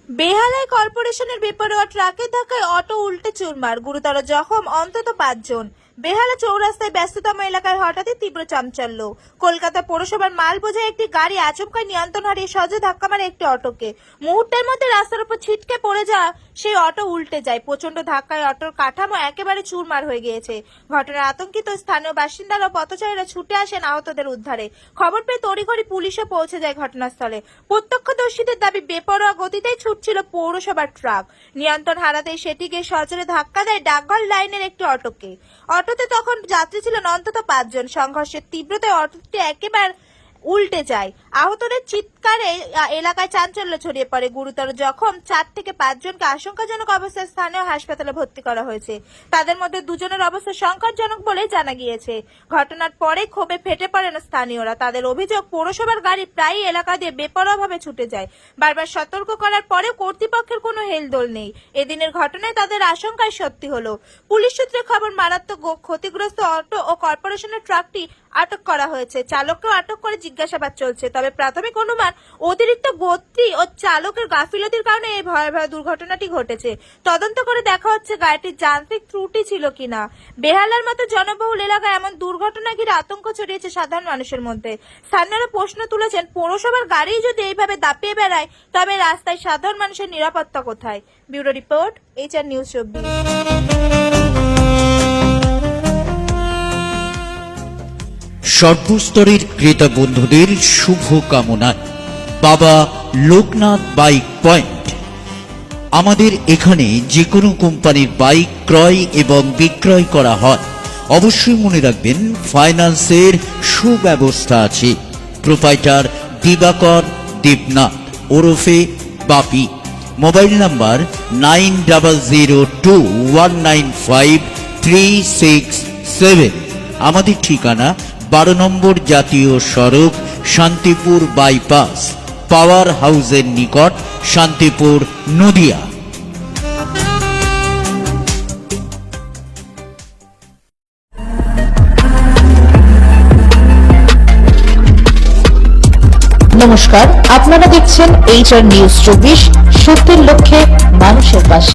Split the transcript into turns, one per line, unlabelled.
বেহালায় কর্পোরেশনের বেপরোয়া ট্রাকের ধাক্কায় অটো উল্টে চুরমার, গুরুতর জখম অন্তত 5 জন। বেহালা চৌরাস্তায় ব্যস্ততম এলাকায় হঠাৎই তীব্র চাঞ্চল্য। কলকাতা পৌরসভার মাল বোঝাই একটি গাড়ি আচমকা নিয়ন্ত্রণ হারিয়ে সহজে ধাক্কা মারে একটি অটোকে। মুহূর্তের মধ্যে রাস্তার উপর ছিটকে পড়ে যাওয়া সেই অটো উল্টে যায়। প্রচন্ড ধাক্কায় অটোর কাঠামো একেবারে চুরমার হয়ে গিয়েছে। ঘটনায় আতঙ্কিত স্থানীয় বাসিন্দারা ও পথচারীরা ছুটে আসেন আহতদের উদ্ধারে। খবর পেয়ে তড়িঘড়ি পুলিশও পৌঁছে যায় ঘটনাস্থলে। প্রত্যক্ষদর্শীদের দাবি, বেপরোয়া গতিতেই ছুটছিল পৌরসভার ট্রাক। নিয়ন্ত্রণ হারাতেই সেটি গিয়ে সজোরে ধাক্কা দেয় ডাকঘর লাইনের একটি অটোকে। অটোতে তখন যাত্রী ছিলেন অন্তত 5 জন। সংঘর্ষের তীব্রতায় অটোটি একেবারে উল্টে যায়। আহতদের চিৎকারে এলাকায় চাঞ্চল্য ছড়িয়ে পড়ে। গুরুতর জখম 4 থেকে 5 জনকে আশঙ্কাজনক অবস্থায় স্থানীয় হাসপাতালে ভর্তি করা হয়েছে। তাদের মধ্যে 2 জনের অবস্থা সংকটজনক বলে জানা গিয়েছে। ঘটনার পরে ক্ষোভে ফেটে পড়েন স্থানীয়রা। তাদের অভিযোগ, পৌরসভার গাড়ি প্রায়ই এলাকা দিয়ে বেপরোয়াভাবে ছুটে যায়। বারবার সতর্ক করার পরেও কর্তৃপক্ষের কোনো হেলদোল নেই। এদিনের ঘটনায় তাদের আশঙ্কায় সত্যি হলো। পুলিশ সূত্রে খবর, মারাত্মক ক্ষতিগ্রস্ত অটো ও কর্পোরেশনের ট্রাকটি আটক করা হয়েছে। চালককেও আটক করে জিজ্ঞাসাবাদ চলছে। তবে প্রাথমিক অনুমান, অতিরিক্ত গতি ও চালকের গাফিলতির কারণে এই ভয়াবহ দুর্ঘটনাটি ঘটেছে। তদন্ত করে দেখা হচ্ছে গাড়িটির যান্ত্রিক ত্রুটি ছিল কিনা। বেহালার মতো জনবহুল এলাকায় এমন দুর্ঘটনা ঘিরে আতঙ্ক ছড়িয়েছে সাধারণ মানুষের মধ্যে। স্থানীয়রা প্রশ্ন তুলেছেন, পৌরসভার গাড়ি যদি এইভাবে দাপিয়ে বেড়ায়, তবে রাস্তায় সাধারণ মানুষের নিরাপত্তা কোথায়? Bureau report, HR news 24।
সর্বস্তরের ক্রেতা বন্ধুদের শুভ কামনা। বাবা লোকনাথ বাইক পয়েন্ট। আমাদের এখানে যে কোনো কোম্পানির বাইক ক্রয় এবং বিক্রয় করা হয়। অবশ্যই মনে রাখবেন, ফাইন্যান্সের সুব্যবস্থা আছে। প্রোপাইটার দিবাকর দেবনাথ ওরফে বাপি। Mobile number 9002195367। আমাদের ঠিকানা 12 নম্বর জাতীয় সড়ক, শান্তিপুর বাইপাস, পাওয়ার হাউসের নিকট, শান্তিপুর, নদিয়া।
নমস্কার, আপনারা দেখছেন HR নিউজ 24, সত্যের লক্ষ্যে মানুষের পাশে।